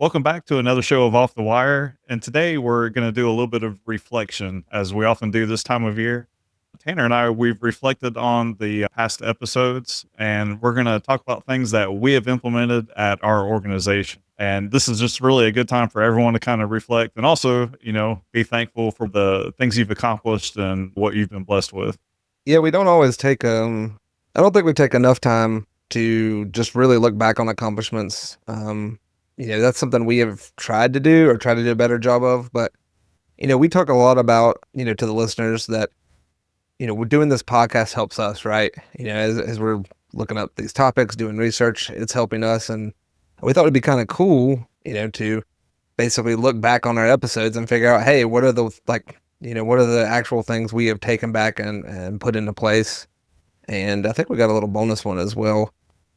Welcome back to another show of Off the Wire. And today we're going to do a little bit of reflection, as we often do this time of year. Tanner and I, we've reflected on the past episodes, and we're going to talk about things that we have implemented at our organization. And this is just really a good time for everyone to kind of reflect and also, be thankful for the things you've accomplished and what you've been blessed with. Yeah, we don't always take I don't think we take enough time to just really look back on accomplishments. That's something we have tried to do or try to do a better job of, but we talk a lot about, to the listeners that, we're doing this podcast helps us, right? As we're looking up these topics, doing research, it's helping us. And we thought it'd be kind of cool, to basically look back on our episodes and figure out, hey, what are what are the actual things we have taken back and put into place? And I think we got a little bonus one as well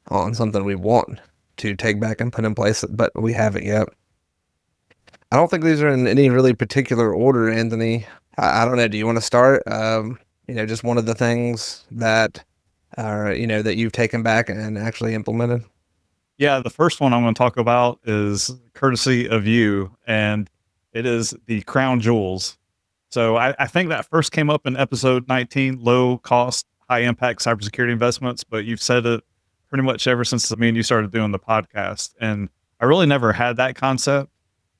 on something we want to take back and put in place, but we haven't yet. I don't think these are in any really particular order, Anthony. I don't know. Do you want to start? Just one of the things that are, that you've taken back and actually implemented. Yeah, the first one I'm going to talk about is courtesy of you, and it is the crown jewels. So I think that first came up in episode 19, low cost, high impact cybersecurity investments, but you've said it pretty much ever since me and you started doing the podcast. And I really never had that concept.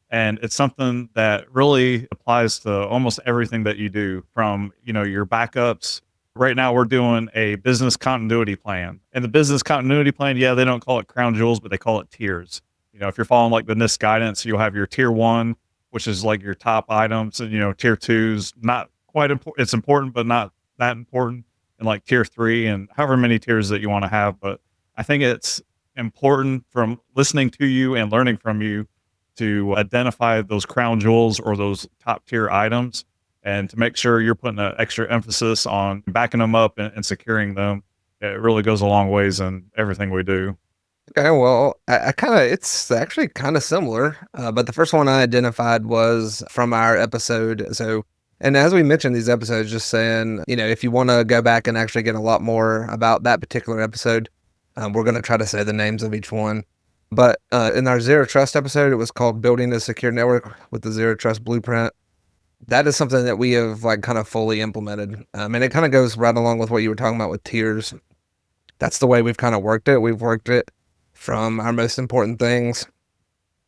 And it's something that really applies to almost everything that you do from, your backups. Right now we're doing a business continuity plan. And the business continuity plan, yeah, they don't call it crown jewels, but they call it tiers. If you're following like the NIST guidance, you'll have your tier one, which is like your top items, and tier two's not quite important. It's important, but not that important. And like tier three and however many tiers that you want to have. But I think it's important from listening to you and learning from you to identify those crown jewels or those top tier items and to make sure you're putting an extra emphasis on backing them up and securing them. It really goes a long ways in everything we do. Okay, well, it's actually kind of similar, but the first one I identified was from our episode. So, and as we mentioned these episodes, just saying, if you want to go back and actually get a lot more about that particular episode, we're going to try to say the names of each one. But in our Zero Trust episode, it was called Building a Secure Network with the Zero Trust Blueprint. That is something that we have kind of fully implemented. And it kind of goes right along with what you were talking about with tiers. That's the way we've kind of worked it. We've worked it from our most important things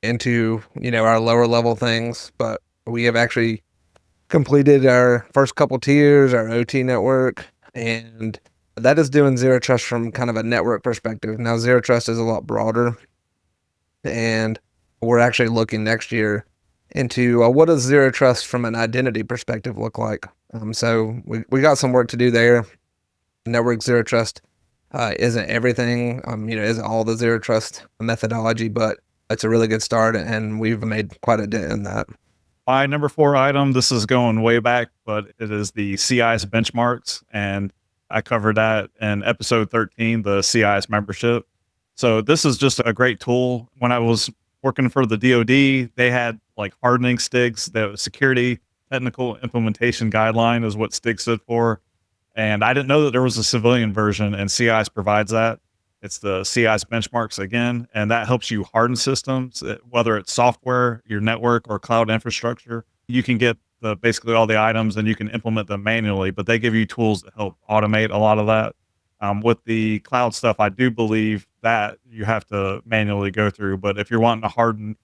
into, our lower level things. But we have actually completed our first couple tiers, our OT network, and that is doing Zero Trust from kind of a network perspective. Now, Zero Trust is a lot broader, and we're actually looking next year into what does Zero Trust from an identity perspective look like. So we got some work to do there. Network Zero Trust isn't everything, isn't all the Zero Trust methodology, but it's a really good start, and we've made quite a dent in that. My number 4 item, this is going way back, but it is the CIS benchmarks. And I covered that in episode 13, the CIS membership. So this is just a great tool. When I was working for the DoD, they had like hardening STIGs, the security technical implementation guideline is what STIG stood for. And I didn't know that there was a civilian version, and CIS provides that. It's the CIS benchmarks again, and that helps you harden systems, whether it's software, your network, or cloud infrastructure. You can get basically all the items and you can implement them manually, but they give you tools that help automate a lot of that. With the cloud stuff, I do believe that you have to manually go through, but if you're wanting to harden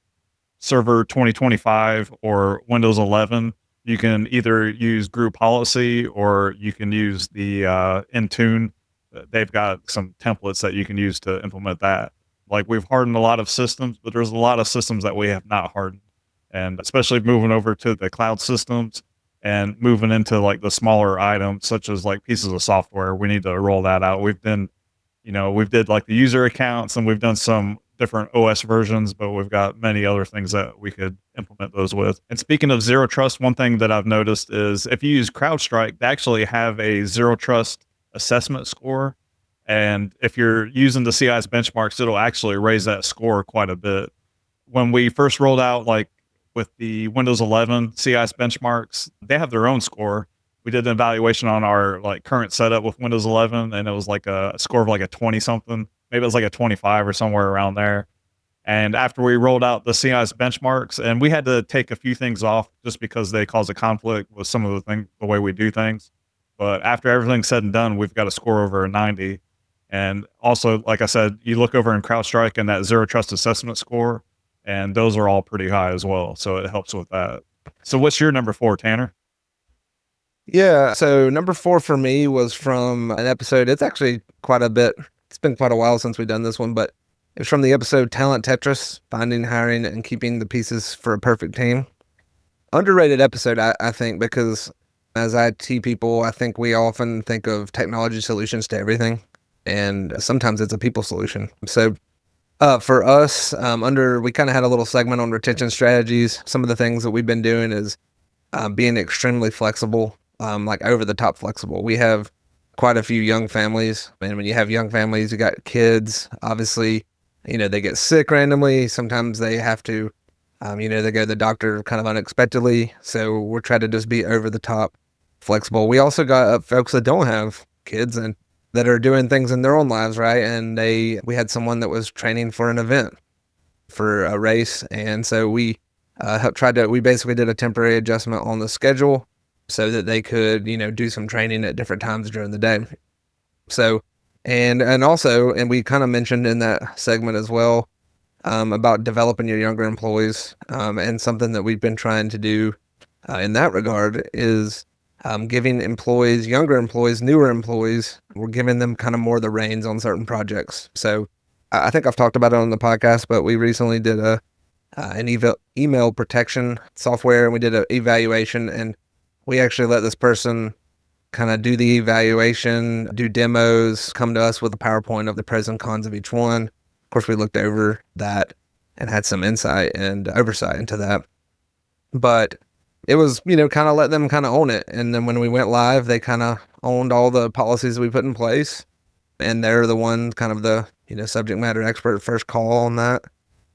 Server 2025 or Windows 11, you can either use group policy or you can use the Intune. They've got some templates that you can use to implement that. Like we've hardened a lot of systems, but there's a lot of systems that we have not hardened. And especially moving over to the cloud systems and moving into like the smaller items, such as like pieces of software, we need to roll that out. We've did like the user accounts and we've done some different OS versions, but we've got many other things that we could implement those with. And speaking of Zero Trust, one thing that I've noticed is if you use CrowdStrike, they actually have a Zero Trust assessment score. And if you're using the CIS benchmarks, it'll actually raise that score quite a bit. When we first rolled out, like with the Windows 11 CIS benchmarks, they have their own score. We did an evaluation on our like current setup with Windows 11, and it was like a score of like a 20 something. Maybe it was like a 25 or somewhere around there. And after we rolled out the CI's benchmarks, and we had to take a few things off just because they cause a conflict with some of the way we do things. But after everything's said and done, we've got a score over a 90. And also, like I said, you look over in CrowdStrike and that zero trust assessment score, and those are all pretty high as well. So it helps with that. So what's your number 4, Tanner? Yeah. So number 4 for me was from an episode. It's actually quite a bit. It's been quite a while since we've done this one, but it was from the episode Talent Tetris, Finding, Hiring, and Keeping the Pieces for a Perfect Team. Underrated episode, I think, because as IT people, I think we often think of technology solutions to everything, and sometimes it's a people solution. So for us, we kind of had a little segment on retention strategies. Some of the things that we've been doing is being extremely flexible, like over the top flexible. We have quite a few young families, and when you have young families, you got kids. Obviously, they get sick randomly. Sometimes they have to, they go to the doctor kind of unexpectedly. So we're trying to just be over the top flexible. We also got folks that don't have kids and that are doing things in their own lives, right? And we had someone that was training for an event, for a race, and so we we basically did a temporary adjustment on the schedule so that they could, do some training at different times during the day. So, and also, and we kind of mentioned in that segment as well, about developing your younger employees, and something that we've been trying to do in that regard is giving employees, younger employees, newer employees, we're giving them kind of more of the reins on certain projects. So I think I've talked about it on the podcast, but we recently did an email protection software, and we did an evaluation, and we actually let this person kind of do the evaluation, do demos, come to us with a PowerPoint of the pros and cons of each one. Of course, we looked over that and had some insight and oversight into that. But it was, kind of let them kind of own it. And then when we went live, they kind of owned all the policies we put in place. And they're the one kind of the, subject matter expert first call on that.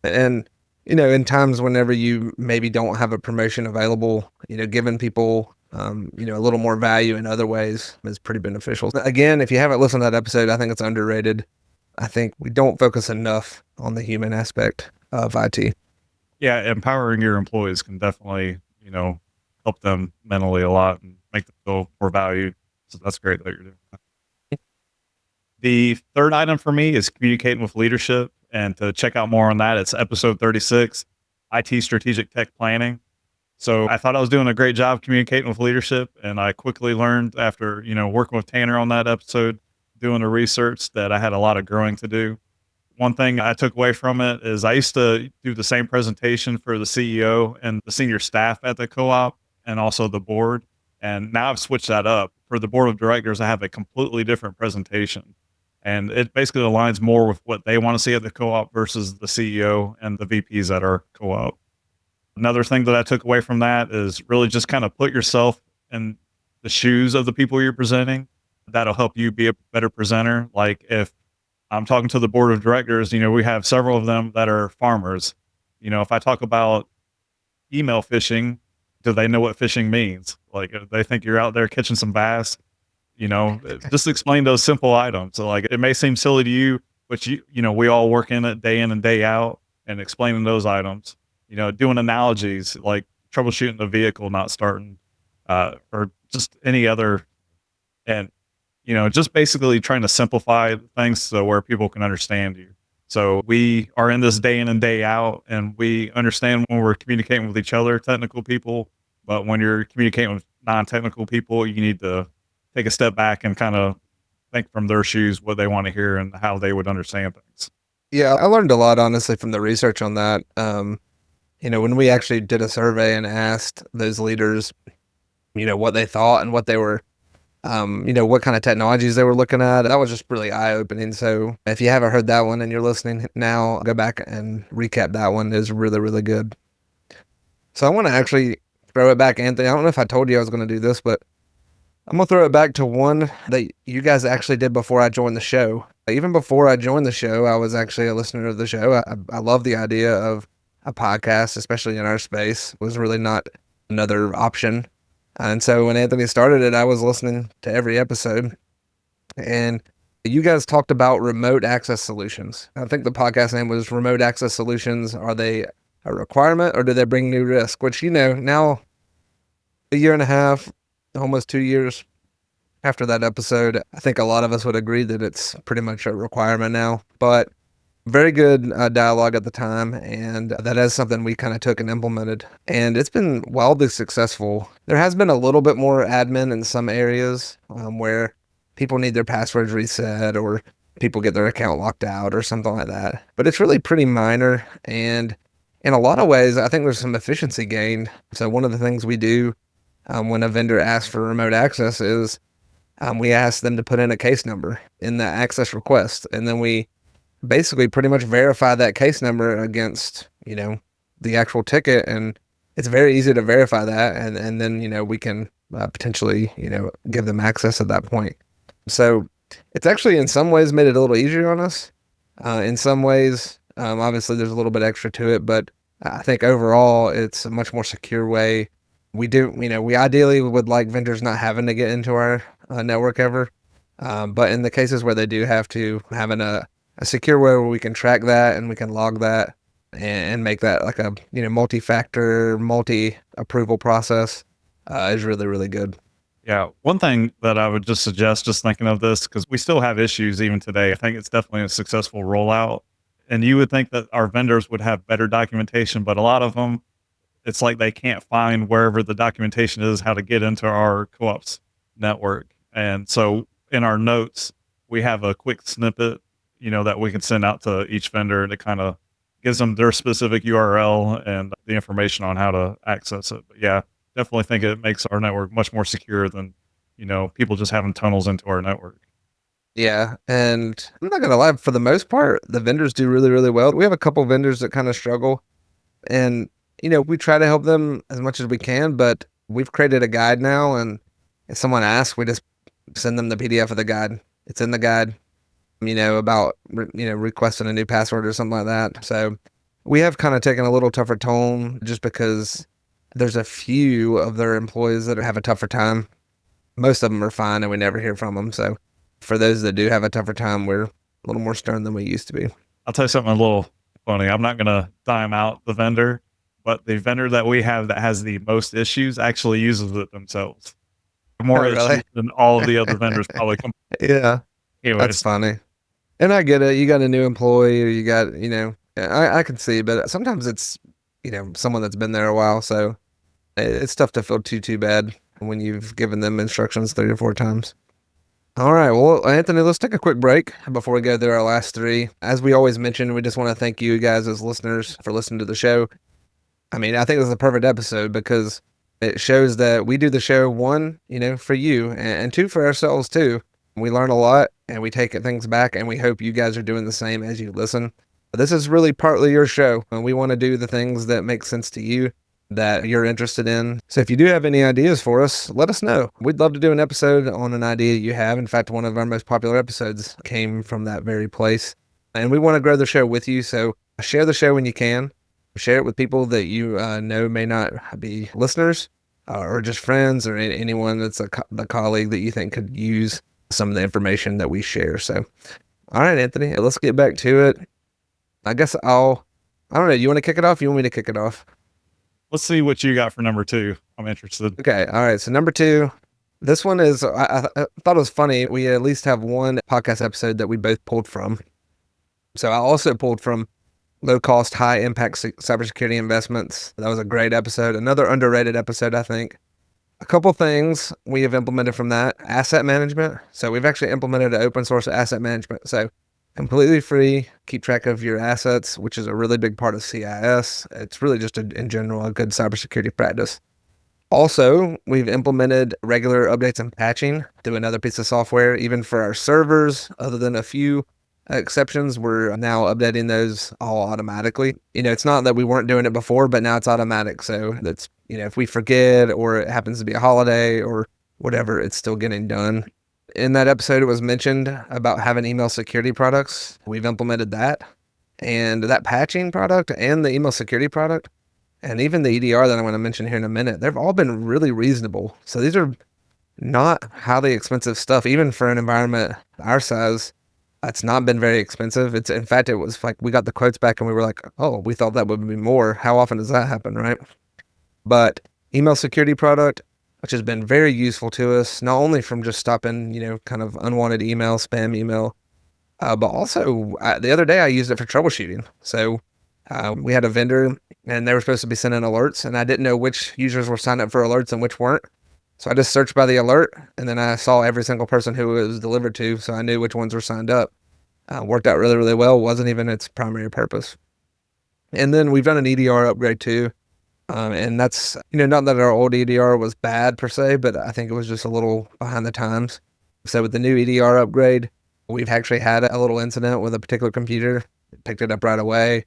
And, in times whenever you maybe don't have a promotion available, giving people, a little more value in other ways is pretty beneficial. Again, if you haven't listened to that episode, I think it's underrated. I think we don't focus enough on the human aspect of IT. Yeah, empowering your employees can definitely, help them mentally a lot and make them feel more valued. So that's great that you're doing that. The third item for me is communicating with leadership. And to check out more on that, it's episode 36, IT Strategic Tech Planning. So I thought I was doing a great job communicating with leadership. And I quickly learned after, working with Tanner on that episode, doing the research, that I had a lot of growing to do. One thing I took away from it is I used to do the same presentation for the CEO and the senior staff at the co-op and also the board. And now I've switched that up. For the board of directors, I have a completely different presentation. And it basically aligns more with what they want to see at the co-op versus the CEO and the VPs at our co-op. Another thing that I took away from that is really just kind of put yourself in the shoes of the people you're presenting. That'll help you be a better presenter. Like if I'm talking to the board of directors, we have several of them that are farmers. If I talk about email phishing, do they know what phishing means? Like they think you're out there catching some bass. Just explain those simple items. So like it may seem silly to you, but we all work in it day in and day out, and explaining those items, doing analogies like troubleshooting the vehicle not starting, or just any other, and just basically trying to simplify things so where people can understand you. So we are in this day in and day out, and we understand when we're communicating with each other, technical people, but when you're communicating with non-technical people, you need to take a step back and kind of think from their shoes what they want to hear and how they would understand things. Yeah, I learned a lot, honestly, from the research on that. When we actually did a survey and asked those leaders, what they thought and what they were, what kind of technologies they were looking at, that was just really eye-opening. So if you haven't heard that one and you're listening now, go back and recap that one. It's really, really good. So I want to actually throw it back, Anthony. I don't know if I told you I was going to do this, but I'm going to throw it back to one that you guys actually did before I joined the show. Even before I joined the show, I was actually a listener of the show. I love the idea of a podcast, especially in our space. It was really not another option. And so when Anthony started it, I was listening to every episode. And You guys talked about remote access solutions. I think the podcast name was Remote Access Solutions. Are they a requirement or do they bring new risk? Which, now a year and a half, almost 2 years after that episode, I think a lot of us would agree that it's pretty much a requirement now. But very good dialogue at the time, and that is something we kind of took and implemented. And it's been wildly successful. There has been a little bit more admin in some areas where people need their passwords reset or people get their account locked out or something like that. But it's really pretty minor. And in a lot of ways, I think there's some efficiency gained. So one of the things we do when a vendor asks for remote access is we ask them to put in a case number in the access request. And then we basically pretty much verify that case number against, the actual ticket. And it's very easy to verify that. And then, we can potentially, give them access at that point. So it's actually in some ways made it a little easier on us. In some ways, obviously there's a little bit extra to it, but I think overall it's a much more secure way. We ideally would like vendors not having to get into our network ever. But in the cases where they do have to, having a secure way where we can track that and we can log that and make that like a, multi-factor, multi-approval process is really, really good. Yeah. One thing that I would just suggest, just thinking of this, because we still have issues even today. I think it's definitely a successful rollout. And you would think that our vendors would have better documentation, but a lot of them, it's like they can't find wherever the documentation is how to get into our co-op's network. And so in our notes, we have a quick snippet, that we can send out to each vendor, and it kind of gives them their specific URL and the information on how to access it. But yeah, definitely think it makes our network much more secure than, people just having tunnels into our network. Yeah, and I'm not gonna lie, for the most part, the vendors do really, really well. We have a couple vendors that kind of struggle, and we try to help them as much as we can, but we've created a guide now, and if someone asks, we just send them the PDF of the guide. It's in the guide, about, requesting a new password or something like that. So we have kind of taken a little tougher tone just because there's a few of their employees that have a tougher time. Most of them are fine and we never hear from them. So for those that do have a tougher time, we're a little more stern than we used to be. I'll tell you something a little funny. I'm not going to dime out the vendor, but the vendor that we have that has the most issues actually uses it themselves. More really? issues than all of the other vendors probably. Yeah, Anyways, that's funny. And I get it. You got a new employee or you got, I can see, but sometimes it's, someone that's been there a while. So it's tough to feel too bad when you've given them instructions 3 or 4 times. All right. Well, Anthony, let's take a quick break before we go through our last 3. As we always mention, we just want to thank you guys as listeners for listening to the show. I mean, I think this is a perfect episode because it shows that we do the show, 1, for you, and 2, for ourselves too. We learn a lot and we take things back, and we hope you guys are doing the same as you listen. This is really partly your show, and we want to do the things that make sense to you, that you're interested in. So if you do have any ideas for us, let us know. We'd love to do an episode on an idea you have. In fact, one of our most popular episodes came from that very place. And we want to grow the show with you. So share the show when you can. Share it with people that you know may not be listeners or just friends or anyone that's a colleague that you think could use some of the information that we share. So, all right, Anthony, let's get back to it. I guess I don't know. You want to kick it off? You want me to kick it off? let's see what you got for number 2. I'm interested. Okay. All right. So number 2, this one is, I thought it was funny. We at least have one podcast episode that we both pulled from. So I also pulled from low cost, high impact cybersecurity investments. That was a great episode. Another underrated episode, I think. A couple things we have implemented from that. Asset management. So we've actually implemented an open source asset management. So completely free, keep track of your assets, which is a really big part of CIS. It's really just in general a good cybersecurity practice. Also, we've implemented regular updates and patching through another piece of software, even for our servers. Other than a few exceptions, we're now updating those all automatically. It's not that we weren't doing it before, but now it's automatic. So that's, if we forget or it happens to be a holiday or whatever, it's still getting done. In that episode, it was mentioned about having email security products. We've implemented that, and that patching product and the email security product, and even the EDR that I want to mention here in a minute, they've all been really reasonable. So these are not highly expensive stuff, even for an environment our size. It's not been very expensive. It's in fact, it was like we got the quotes back and we were like, oh, we thought that would be more. How often does that happen, right? But email security product, which has been very useful to us, not only from just stopping, kind of unwanted email, spam email, but also the other day I used it for troubleshooting. So we had a vendor and they were supposed to be sending alerts, and I didn't know which users were signed up for alerts and which weren't. So I just searched by the alert, and then I saw every single person who it was delivered to, so I knew which ones were signed up. Worked out really, really well. Wasn't even its primary purpose. And then we've done an EDR upgrade too. And that's, not that our old EDR was bad per se, but I think it was just a little behind the times. So with the new EDR upgrade, we've actually had a little incident with a particular computer. It picked it up right away.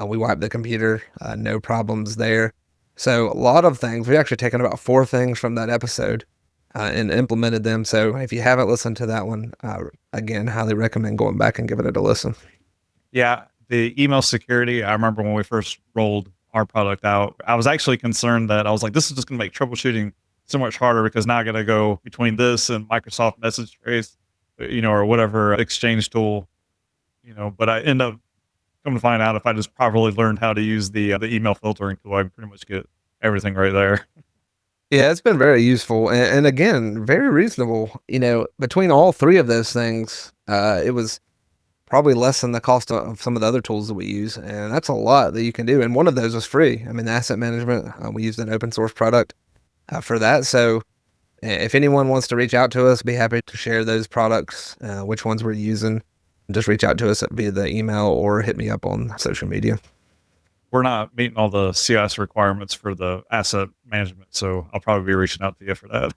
We wiped the computer, no problems there. So a lot of things. We've actually taken about 4 things from that episode and implemented them. So if you haven't listened to that one, again, highly recommend going back and giving it a listen. Yeah, the email security, I remember when we first rolled our product out, I was actually concerned that I was like, this is just going to make troubleshooting so much harder because now I got to go between this and Microsoft Message Trace, or whatever exchange tool, but I end up coming to find out if I just properly learned how to use the email filtering tool, I can pretty much get everything right there. Yeah, it's been very useful and again, very reasonable. Between all 3 of those things, it was probably less than the cost of some of the other tools that we use. And that's a lot that you can do. And one of those is free. I mean, the asset management, we used an open source product for that. So if anyone wants to reach out to us, be happy to share those products, which ones we're using. Just reach out to us via the email or hit me up on social media. We're not meeting all the CIS requirements for the asset management, so I'll probably be reaching out to you for that.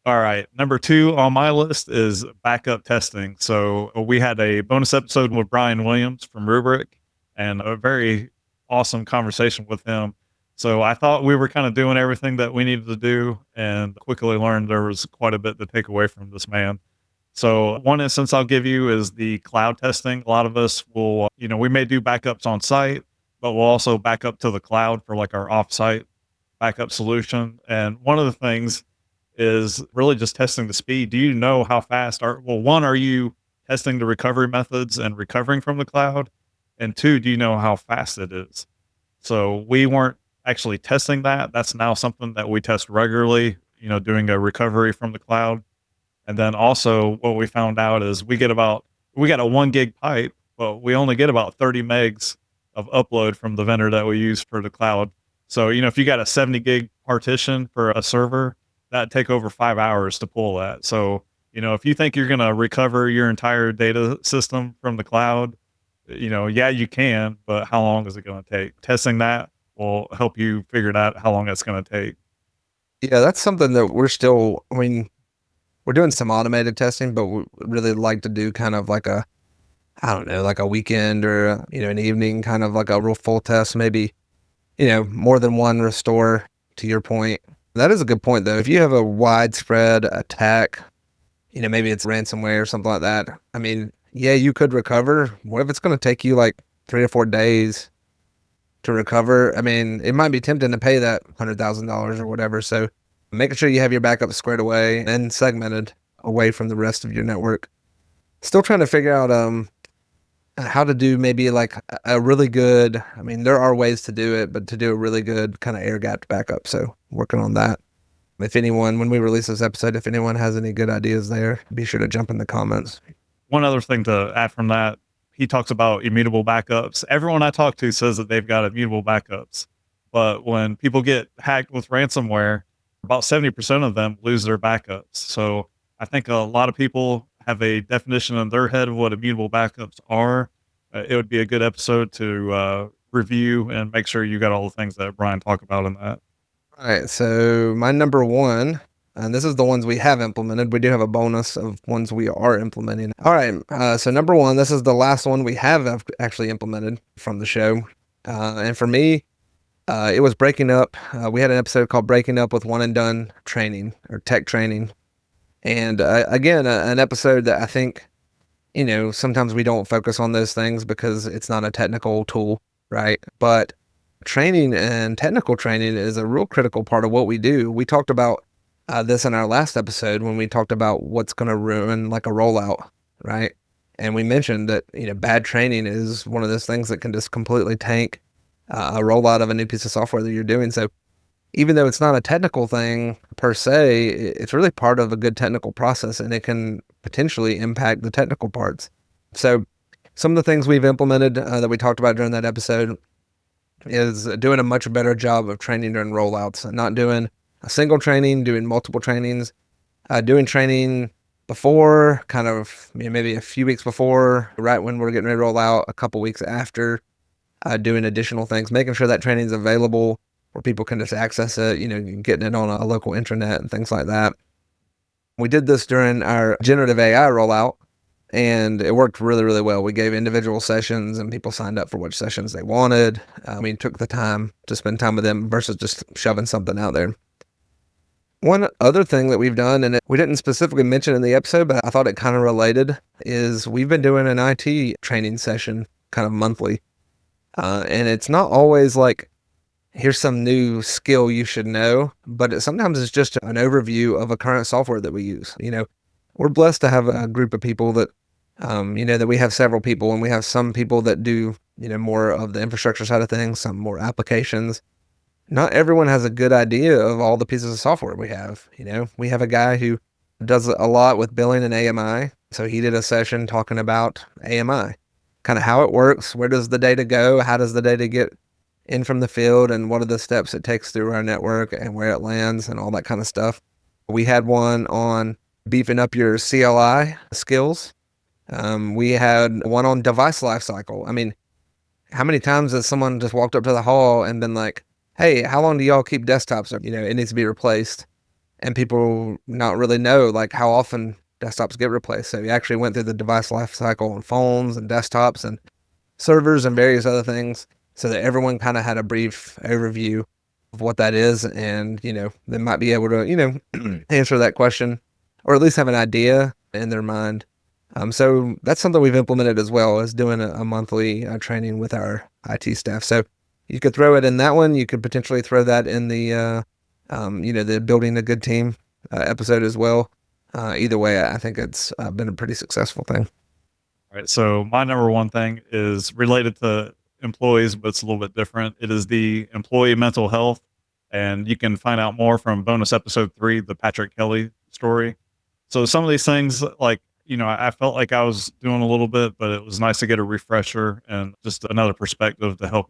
All right. Number 2 on my list is backup testing. So we had a bonus episode with Brian Williams from Rubric and a very awesome conversation with him. So I thought we were kind of doing everything that we needed to do and quickly learned there was quite a bit to take away from this man. So one instance I'll give you is the cloud testing. A lot of us will, we may do backups on site, but we'll also back up to the cloud for like our offsite backup solution. And one of the things is really just testing the speed. Do you know how fast are you testing the recovery methods and recovering from the cloud? And 2, do you know how fast it is? So we weren't actually testing that. That's now something that we test regularly, doing a recovery from the cloud. And then also what we found out is we got a 1 gig pipe, but we only get about 30 megs of upload from the vendor that we use for the cloud. So, if you got a 70 gig partition for a server, that'd take over 5 hours to pull that. So, if you think you're going to recover your entire data system from the cloud, yeah, you can, but how long is it going to take? Testing that will help you figure out how long that's going to take. Yeah, that's something that we're doing some automated testing, but we really like to do kind of like I don't know, like a weekend or, an evening, kind of like a real full test, maybe, more than one restore, to your point. That is a good point, though. If you have a widespread attack, maybe it's ransomware or something like that. I mean, yeah, you could recover. What if it's going to take you like 3 or 4 days to recover? I mean, it might be tempting to pay that $100,000 or whatever. So making sure you have your backup squared away and segmented away from the rest of your network. Still trying to figure out how to do maybe like a really good, I mean, there are ways to do it, but to do a really good kind of air gapped backup. So working on that. If anyone, when we release this episode, if anyone has any good ideas there, be sure to jump in the comments. One other thing to add from that, he talks about immutable backups. Everyone I talk to says that they've got immutable backups. But when people get hacked with ransomware, about 70% of them lose their backups. So I think a lot of people have a definition in their head of what immutable backups are. It would be a good episode to review and make sure you got all the things that Brian talked about in that. All right. So my number 1, and this is the ones we have implemented. We do have a bonus of ones we are implementing. All right. So number 1, this is the last one we have actually implemented from the show. And for me, it was breaking up. We had an episode called Breaking Up with One and Done Training or Tech Training. And again, an episode that I think, sometimes we don't focus on those things because it's not a technical tool, right? But training and technical training is a real critical part of what we do. We talked about this in our last episode when we talked about what's going to ruin like a rollout, right? And we mentioned that, bad training is one of those things that can just completely tank a rollout of a new piece of software that you're doing. So even though it's not a technical thing per se, it's really part of a good technical process, and it can potentially impact the technical parts. So some of the things we've implemented that we talked about during that episode is doing a much better job of training during rollouts, not doing a single training, doing multiple trainings, doing training before, kind of maybe a few weeks before, right when we're getting ready to roll out, a couple weeks after, doing additional things, making sure that training is available where people can just access it, getting it on a local intranet and things like that. We did this during our generative AI rollout, and it worked really, really well. We gave individual sessions, and people signed up for which sessions they wanted. We took the time to spend time with them versus just shoving something out there. One other thing that we've done, and we didn't specifically mention in the episode, but I thought it kind of related, is we've been doing an IT training session kind of monthly. And it's not always like, here's some new skill you should know, but sometimes it's just an overview of a current software that we use. We're blessed to have a group of people that, that we have several people, and we have some people that do, more of the infrastructure side of things, some more applications. Not everyone has a good idea of all the pieces of software we have. We have a guy who does a lot with billing and AMI. So he did a session talking about AMI, kind of how it works, where does the data go, how does the data get in from the field, and what are the steps it takes through our network and where it lands and all that kind of stuff. We had one on beefing up your CLI skills. We had one on device lifecycle. I mean, how many times has someone just walked up to the hall and been like, hey, how long do y'all keep desktops? It needs to be replaced. And people not really know like how often desktops get replaced. So we actually went through the device lifecycle on phones and desktops and servers and various other things, so that everyone kind of had a brief overview of what that is. And, they might be able to, answer that question, or at least have an idea in their mind. So that's something we've implemented as well, as doing a monthly training with our IT staff. So you could throw it in that one. You could potentially throw that in the, the building a good team episode as well. Either way, I think it's been a pretty successful thing. All right. So my number one thing is related to employees, but it's a little bit different. It is the employee mental health. And you can find out more from bonus episode 3, the Patrick Kelly story. So some of these things, like, I felt like I was doing a little bit, but it was nice to get a refresher and just another perspective to help,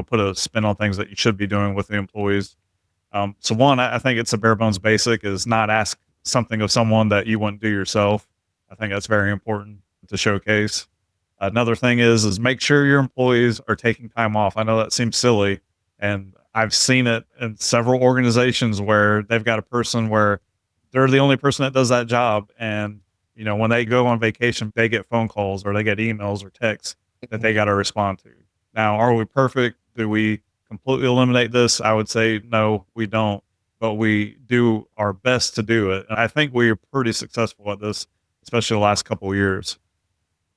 put a spin on things that you should be doing with the employees. So one, I think it's a bare bones basic, is not ask something of someone that you wouldn't do yourself. I think that's very important to showcase. Another thing is make sure your employees are taking time off. I know that seems silly, and I've seen it in several organizations where they've got a person where they're the only person that does that job. And, when they go on vacation, they get phone calls or they get emails or texts that they got to respond to. Now, are we perfect? Do we completely eliminate this? I would say, no, we don't, but we do our best to do it. And I think we are pretty successful at this, especially the last couple of years.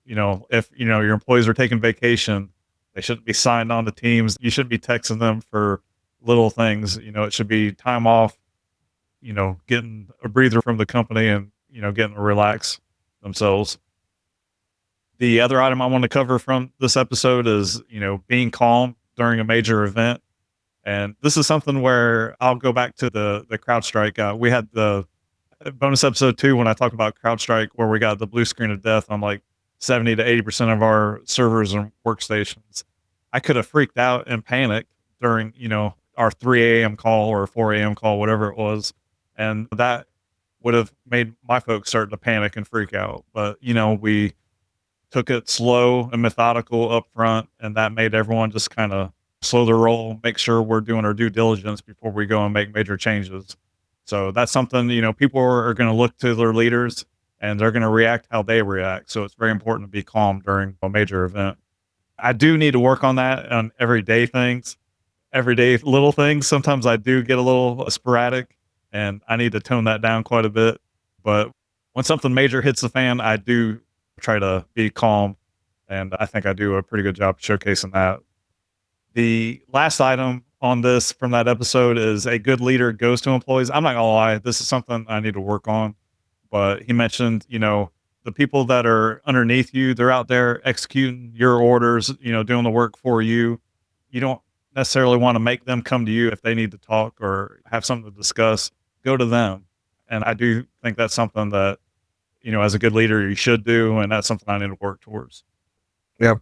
If, your employees are taking vacation, they shouldn't be signed on to Teams. You shouldn't be texting them for little things. It should be time off, getting a breather from the company and, getting to relax themselves. The other item I want to cover from this episode is, being calm during a major event. And this is something where I'll go back to the CrowdStrike. We had the bonus episode 2 when I talked about CrowdStrike, where we got the blue screen of death on like 70 to 80% of our servers and workstations. I could have freaked out and panicked during, our 3 a.m. call or 4 a.m. call, whatever it was. And that would have made my folks start to panic and freak out. But, we took it slow and methodical up front, and that made everyone just kind of slow their roll, make sure we're doing our due diligence before we go and make major changes. So that's something, people are going to look to their leaders and they're going to react how they react. So it's very important to be calm during a major event. I do need to work on that on everyday things, everyday little things. Sometimes I do get a little sporadic and I need to tone that down quite a bit. But when something major hits the fan, I do try to be calm. And I think I do a pretty good job showcasing that. The last item on this from that episode is a good leader goes to employees. I'm not gonna lie, this is something I need to work on. But he mentioned, the people that are underneath you, they're out there executing your orders, doing the work for you. You don't necessarily want to make them come to you if they need to talk or have something to discuss. Go to them. And I do think that's something that, as a good leader, you should do. And that's something I need to work towards. Yeah.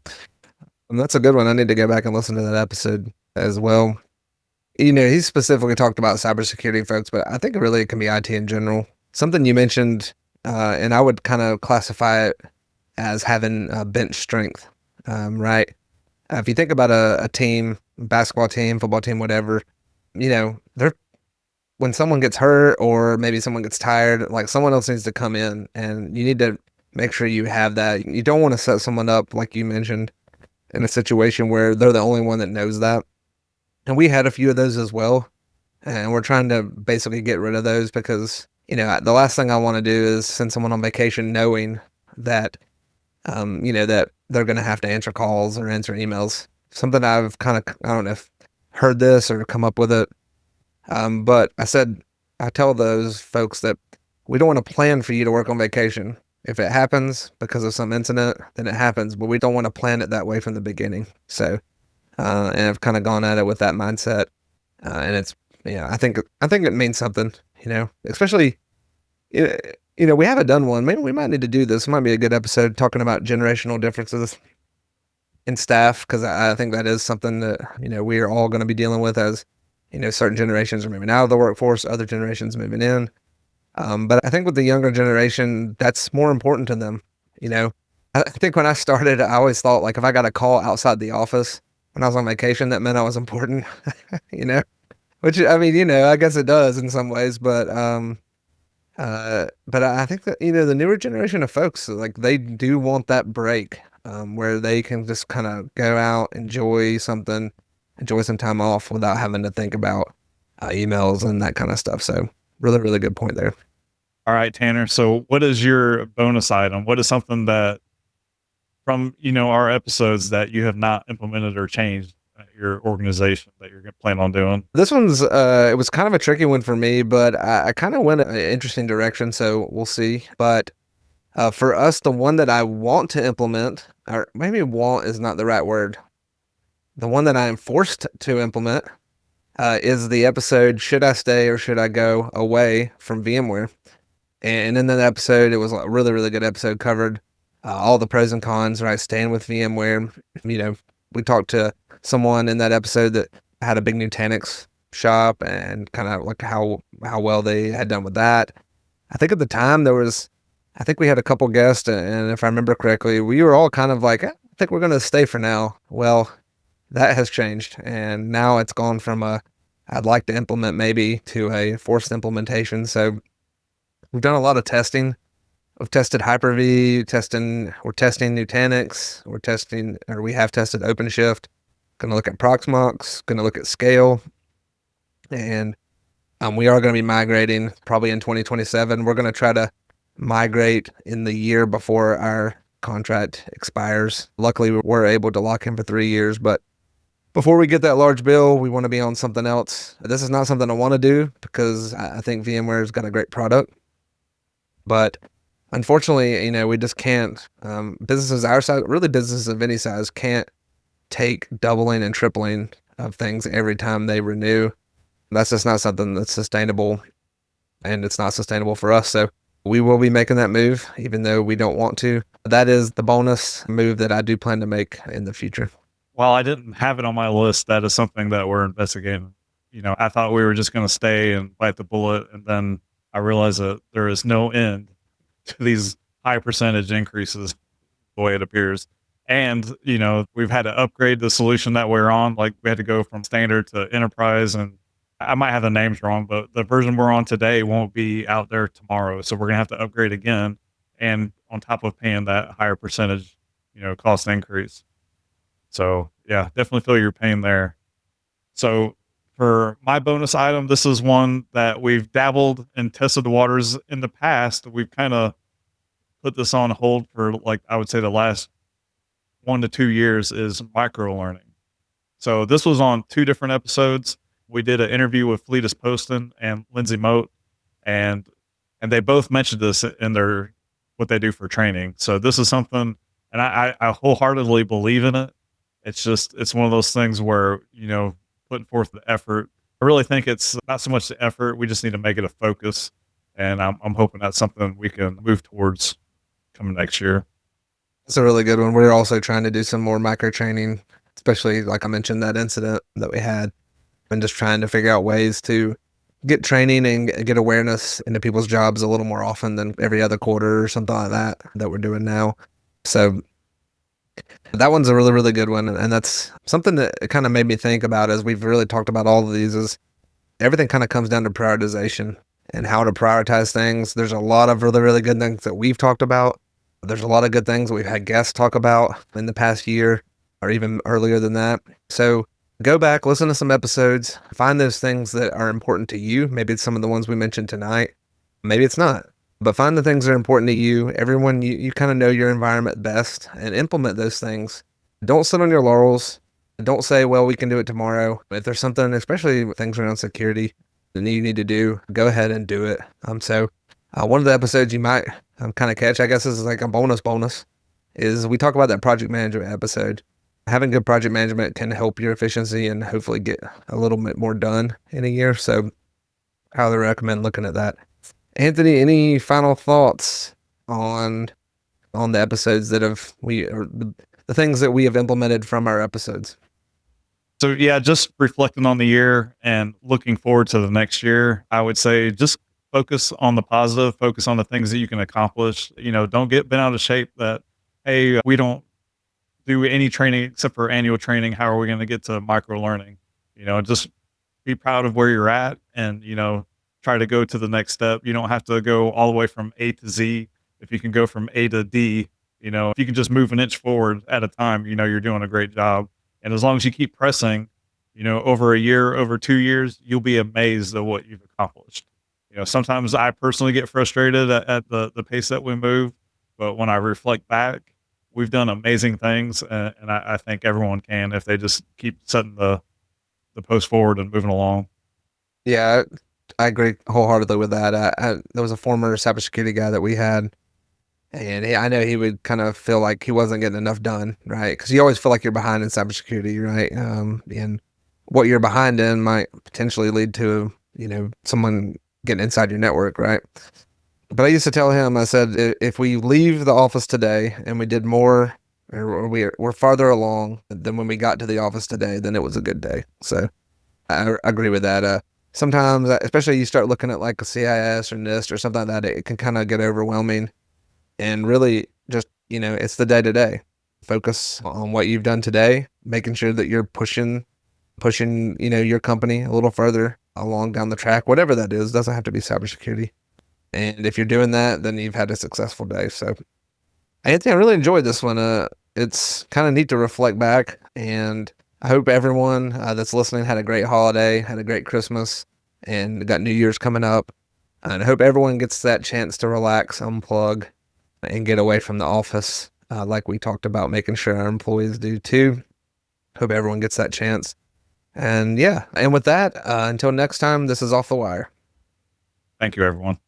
And that's a good one. I need to go back and listen to that episode as well. He specifically talked about cybersecurity folks, but I think really it can be IT in general. Something you mentioned, and I would kind of classify it as having bench strength, right? If you think about a team, basketball team, football team, whatever, they're when someone gets hurt or maybe someone gets tired, like someone else needs to come in, and you need to make sure you have that. You don't want to set someone up, like you mentioned, in a situation where they're the only one that knows that. And we had a few of those as well. And we're trying to basically get rid of those because, the last thing I want to do is send someone on vacation knowing that, that they're going to have to answer calls or answer emails. Something I've kind of, I don't know if heard this or come up with it. But I tell those folks that we don't want to plan for you to work on vacation. If it happens because of some incident, then it happens, but we don't want to plan it that way from the beginning. So, and I've kind of gone at it with that mindset. And it's, I think it means something, especially, we haven't done one. Maybe we might need to do this. It might be a good episode talking about generational differences in staff. Cause I think that is something that, we are all going to be dealing with as, certain generations are moving out of the workforce, other generations moving in. But I think with the younger generation, that's more important to them. I think when I started, I always thought like if I got a call outside the office when I was on vacation, that meant I was important, which I mean, I guess it does in some ways, but I think that, the newer generation of folks, like they do want that break, where they can just kind of go out, enjoy some time off without having to think about emails and that kind of stuff. So really, really good point there. All right, Tanner. So what is your bonus item? What is something that from, our episodes that you have not implemented or changed at your organization that you're going to plan on doing? This one's, it was kind of a tricky one for me, but I kind of went an interesting direction. So we'll see. But for us, the one that I want to implement, or maybe want is not the right word. The one that I am forced to implement is the episode, Should I Stay or Should I Go Away from VMware? And in that episode, it was a really, really good episode, covered all the pros and cons, right? Staying with VMware. We talked to someone in that episode that had a big Nutanix shop and kind of like how well they had done with that. I think at the time I think we had a couple guests, and if I remember correctly, we were all kind of like, I think we're going to stay for now. Well, that has changed, and now it's gone from I'd like to implement maybe to a forced implementation. So we've done a lot of testing. We've tested Hyper-V, we're testing Nutanix, we have tested OpenShift, going to look at Proxmox, going to look at Scale, and we are going to be migrating probably in 2027. We're going to try to migrate in the year before our contract expires. Luckily, we're able to lock in for 3 years, but before we get that large bill, we want to be on something else. This is not something I want to do because I think VMware's got a great product. But unfortunately, we just can't. Businesses our size, really businesses of any size, can't take doubling and tripling of things every time they renew. That's just not something that's sustainable, and it's not sustainable for us. So we will be making that move, even though we don't want to. That is the bonus move that I do plan to make in the future. While I didn't have it on my list, that is something that we're investigating. I thought we were just going to stay and bite the bullet, and then I realized that there is no end to these high percentage increases the way it appears. And, we've had to upgrade the solution that we're on. Like we had to go from standard to enterprise, and I might have the names wrong, but the version we're on today won't be out there tomorrow. So we're going to have to upgrade again. And on top of paying that higher percentage, cost increase. So yeah, definitely feel your pain there. So for my bonus item, this is one that we've dabbled and tested the waters in the past. We've kind of put this on hold for I would say the last 1 to 2 years, is micro learning. So this was on 2 different episodes. We did an interview with Fleetus Poston and Lindsay Moat, and they both mentioned this in their what they do for training. So this is something, and I wholeheartedly believe in it. It's just it's one of those things where putting forth the effort. I really think it's not so much the effort. We just need to make it a focus, and I'm hoping that's something we can move towards coming next year. It's a really good one. We're also trying to do some more micro training, especially like I mentioned that incident that we had, and just trying to figure out ways to get training and get awareness into people's jobs a little more often than every other quarter or something like that we're doing now. So that one's a really, really good one. And that's something that it kind of made me think about as we've really talked about all of these is everything kind of comes down to prioritization and how to prioritize things. There's a lot of really, really good things that we've talked about. There's a lot of good things that we've had guests talk about in the past year or even earlier than that. So go back, listen to some episodes, find those things that are important to you. Maybe it's some of the ones we mentioned tonight. Maybe it's not. But find the things that are important to you. Everyone, you kind of know your environment best and implement those things. Don't sit on your laurels. Don't say, well, we can do it tomorrow. If there's something, especially things around security, that you need to do, go ahead and do it. One of the episodes you might kind of catch, I guess this is like a bonus, is we talk about that project management episode. Having good project management can help your efficiency and hopefully get a little bit more done in a year. So I highly recommend looking at that. Anthony, any final thoughts on the episodes that the things that we have implemented from our episodes? So yeah, just reflecting on the year and looking forward to the next year, I would say just focus on the positive, focus on the things that you can accomplish. Don't get bent out of shape that, hey, we don't do any training except for annual training. How are we going to get to micro learning? Just be proud of where you're at and, try to go to the next step. You don't have to go all the way from A to Z. If you can go from A to D, if you can just move an inch forward at a time, you're doing a great job. And as long as you keep pressing, over a year, over 2 years, you'll be amazed at what you've accomplished. Sometimes I personally get frustrated at the pace that we move, but when I reflect back, we've done amazing things, and I think everyone can if they just keep setting the post forward and moving along. Yeah, I agree wholeheartedly with that. There was a former cybersecurity guy that we had, and I know he would kind of feel like he wasn't getting enough done, right? Because you always feel like you're behind in cybersecurity, right? And what you're behind in might potentially lead to, someone getting inside your network, right? But I used to tell him, I said, if we leave the office today and we did more, or we're farther along than when we got to the office today, then it was a good day. So I agree with that. Sometimes, especially you start looking at like a CIS or NIST or something like that, it can kind of get overwhelming. And really just, it's the day to day. Focus on what you've done today, making sure that you're pushing, your company a little further along down the track, whatever that is. Doesn't have to be cybersecurity. And if you're doing that, then you've had a successful day. So, Anthony, I really enjoyed this one. It's kind of neat to reflect back, and I hope everyone that's listening had a great holiday, had a great Christmas, and got New Year's coming up. And I hope everyone gets that chance to relax, unplug, and get away from the office, like we talked about, making sure our employees do too. Hope everyone gets that chance. And yeah, and with that, until next time, this is Off the Wire. Thank you, everyone.